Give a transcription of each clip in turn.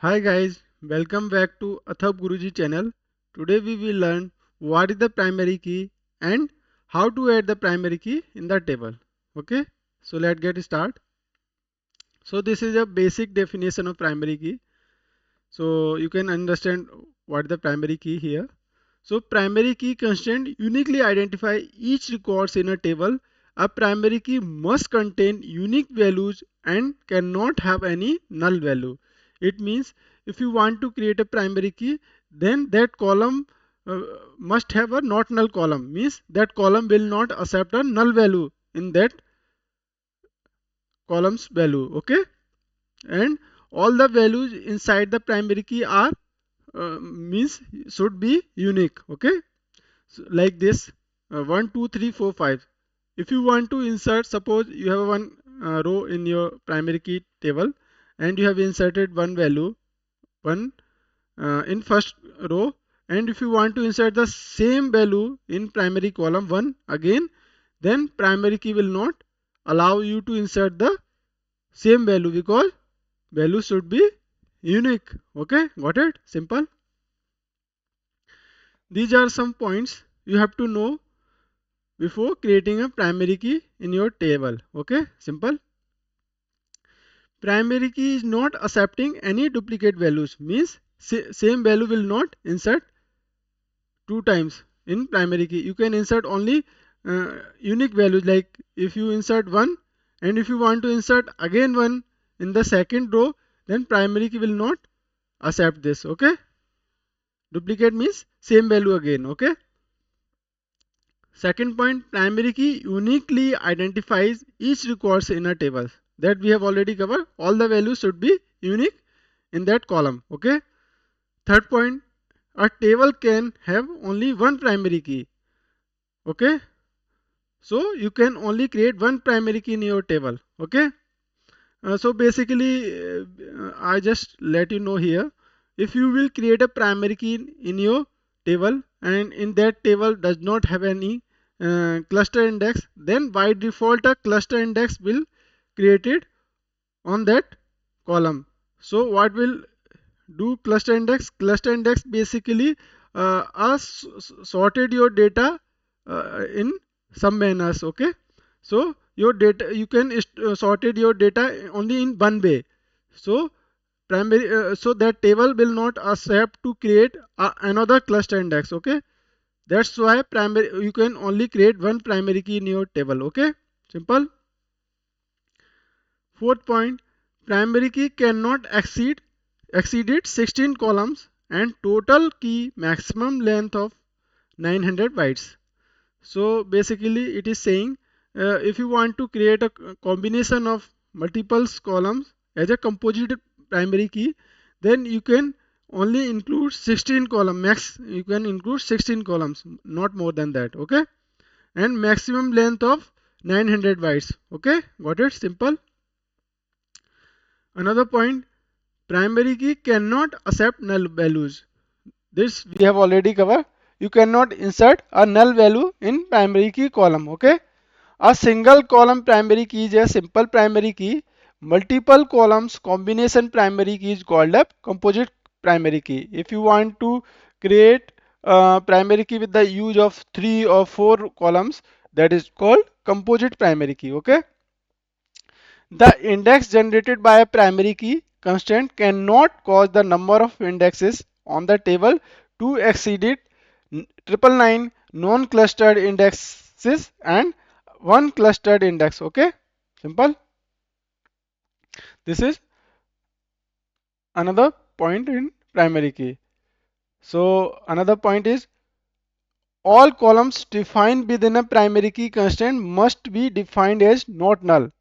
Hi guys, welcome back to Atharv Guruji channel. Today we will learn what is the primary key and how to add the primary key in the table. Okay, so let's get start. So this is a basic definition of primary key. So you can understand what the primary key here. So primary key constraint uniquely identify each records in a table. A primary key must contain unique values and cannot have any null value. It means if you want to create a primary key, then that column uh, must have a not null column. Means that column will not accept a null value in that column's value. Okay, and all the values inside the primary key are means should be unique. Okay, so like this 1 2 3 4 5. If you want to insert, suppose you have one row in your primary key table and you have inserted one value one in first row, and if you want to insert the same value in primary column 1 again, then primary key will not allow you to insert the same value because value should be unique. Okay, got it? Simple. These are some points you have to know before creating a primary key in your table. Okay, simple. Primary key is not accepting any duplicate values, means same value will not insert two times in primary key. You can insert only unique values, like if you insert 1 and if you want to insert again 1 in the second row, then primary key will not accept this. Okay, duplicate means same value again. Okay, second point, primary key uniquely identifies each records in a table. That we have already covered. All the values should be unique in that column. Okay. Third point, a table can have only one primary key. Okay. So you can only create one primary key in your table. Okay. So basically, I just let you know here. If you will create a primary key in your table and in that table does not have any cluster index, then by default a cluster index will created on that column. So what will do cluster index? Cluster index basically sorted your data in some manners. Okay, so your data you can sorted your data only in one way. So primary so that table will not accept to create another cluster index. Okay, that's why primary you can only create one primary key in your table. Okay, simple. Fourth point, primary key cannot exceeded 16 columns and total key maximum length of 900 bytes. So basically it is saying if you want to create a combination of multiple columns as a composite primary key, then you can only include 16 column max. You can include 16 columns, not more than that. Okay, and maximum length of 900 bytes. Okay, got it? Simple. Another point, primary key cannot accept null values. This we have already covered. You cannot insert a null value in primary key column. Okay. A single column primary key is a simple primary key. Multiple columns combination primary key is called a composite primary key. If you want to create a primary key with the use of 3 or 4 columns, that is called composite primary key. Okay. The index generated by a primary key constraint cannot cause the number of indexes on the table to exceed it 999 non-clustered indexes and one clustered index. Okay, simple. This is another point in primary key. So another point is all columns defined within a primary key constraint must be defined as not null.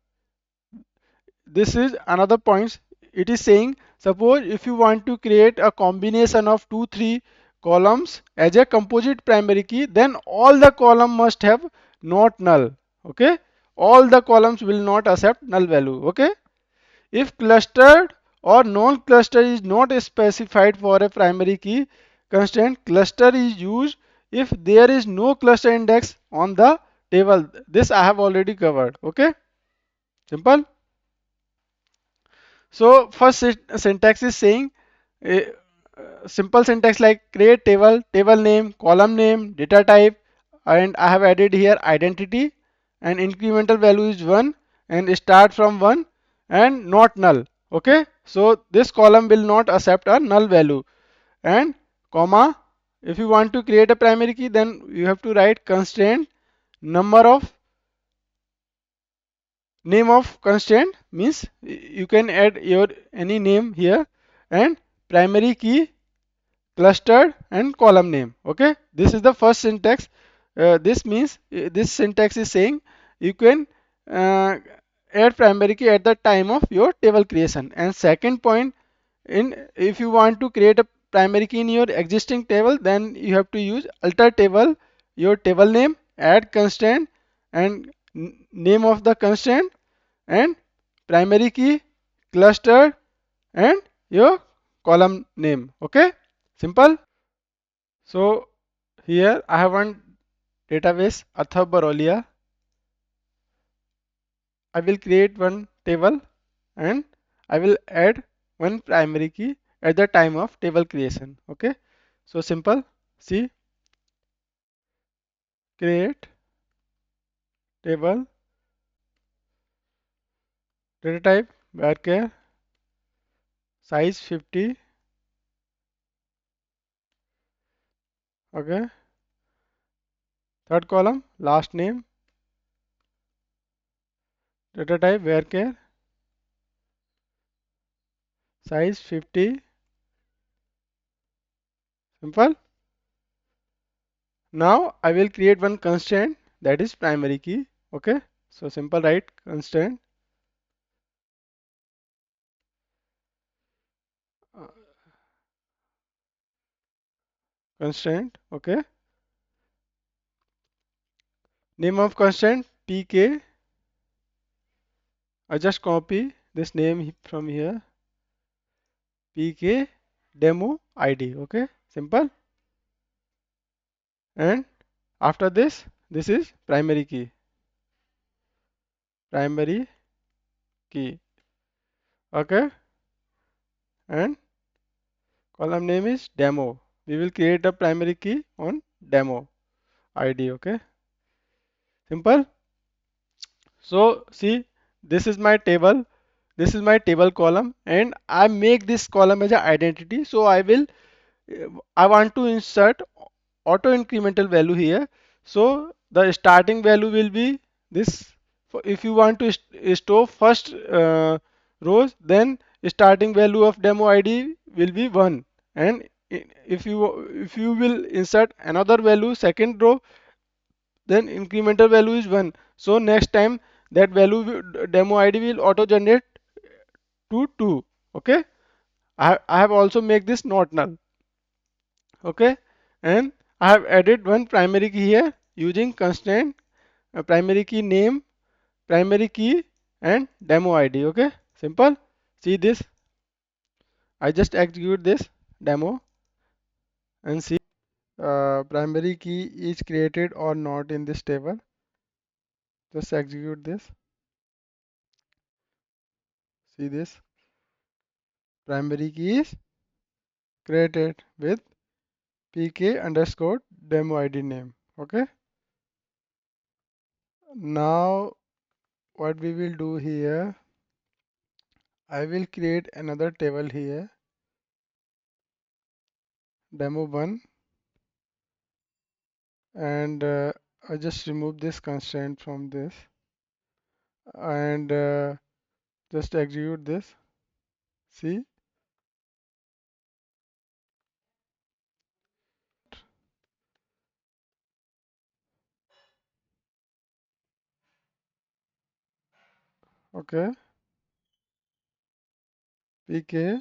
This is another point. It is saying, suppose if you want to create a combination of 2 3 columns as a composite primary key, then all the column must have not null. Okay, all the columns will not accept null value. Okay, if clustered or non-cluster is not specified for a primary key constraint, cluster is used if there is no cluster index on the table. This I have already covered. Okay, simple. So first syntax is saying a, simple syntax like create table, table name, column name, data type, and I have added here identity, and incremental value is 1 and start from 1 and not null. Okay, so this column will not accept a null value. And comma, if you want to create a primary key, then you have to write constraint number of name of constraint, means you can add your any name here, and primary key clustered and column name. Okay, this is the first syntax. This means this syntax is saying you can uh, add primary key at the time of your table creation. And second point, in if you want to create a primary key in your existing table, then you have to use alter table, your table name, add constraint, and name of the constraint, and primary key cluster, and your column name. Okay, simple. So here I have one database Atharv. I will create one table and I will add one primary key at the time of table creation. Okay, so simple. See, create table, data type varchar, size 50. Okay, third column, last name, data type varchar, size 50. Simple. Now I will create one constraint, that is primary key. Okay, so simple, write constraint, uh, constraint. Okay, name of constraint pk. I just copy this name from here, pk demo id. Okay, simple. And after this is primary key. Okay, and column name is demo. We will create a primary key on demo id. Okay, simple. So see, this is my table. This is my table column, and I make this column as an identity. So I want to insert auto incremental value here. So the starting value will be this. If you want to store first rows, then starting value of demo ID will be 1. And if you will insert another value second row, then incremental value is 1. So next time that value demo ID will auto generate to 2. Okay, I have also make this not null. Okay, and I have added one primary key here using constraint, primary key name, primary key, and demo ID. Okay, simple. See this, I just execute this demo and see primary key is created or not in this table. Just execute this. See this, primary key is created with pk underscore demo id name. Okay, now what we will do here, I will create another table here, demo1, and I just remove this constraint from this and just execute this. See, okay, pk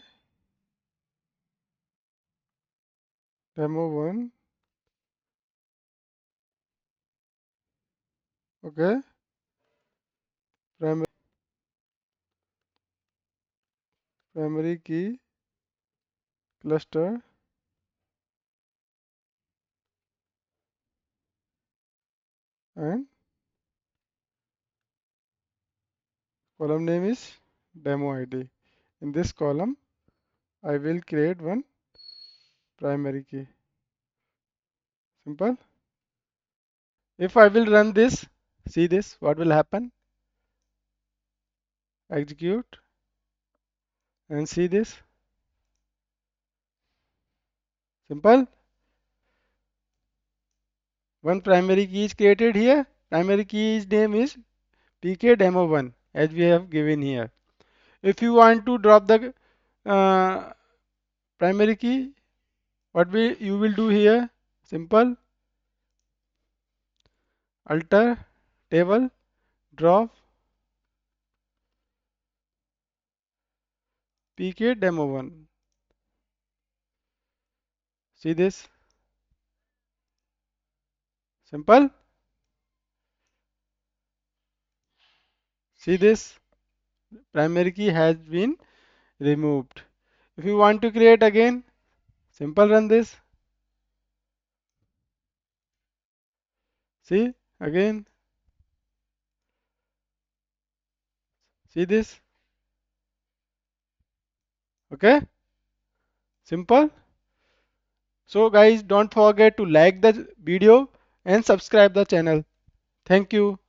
demo1, okay, primary, primary key cluster, and column name is demo id. In this column I will create one primary key. Simple. If I will run this, see this, what will happen? Execute and see this. Simple. One primary key is created here. Primary key's name is pkdemo1 as we have given here. If you want to drop the uh, primary key, what you will do here? Simple. Alter table drop pkdemo1. See this? Simple. See this? Primary key has been removed. If you want to create again, simple run this. See again. See this? Okay? Simple. So guys, don't forget to like the video and subscribe the channel. Thank you.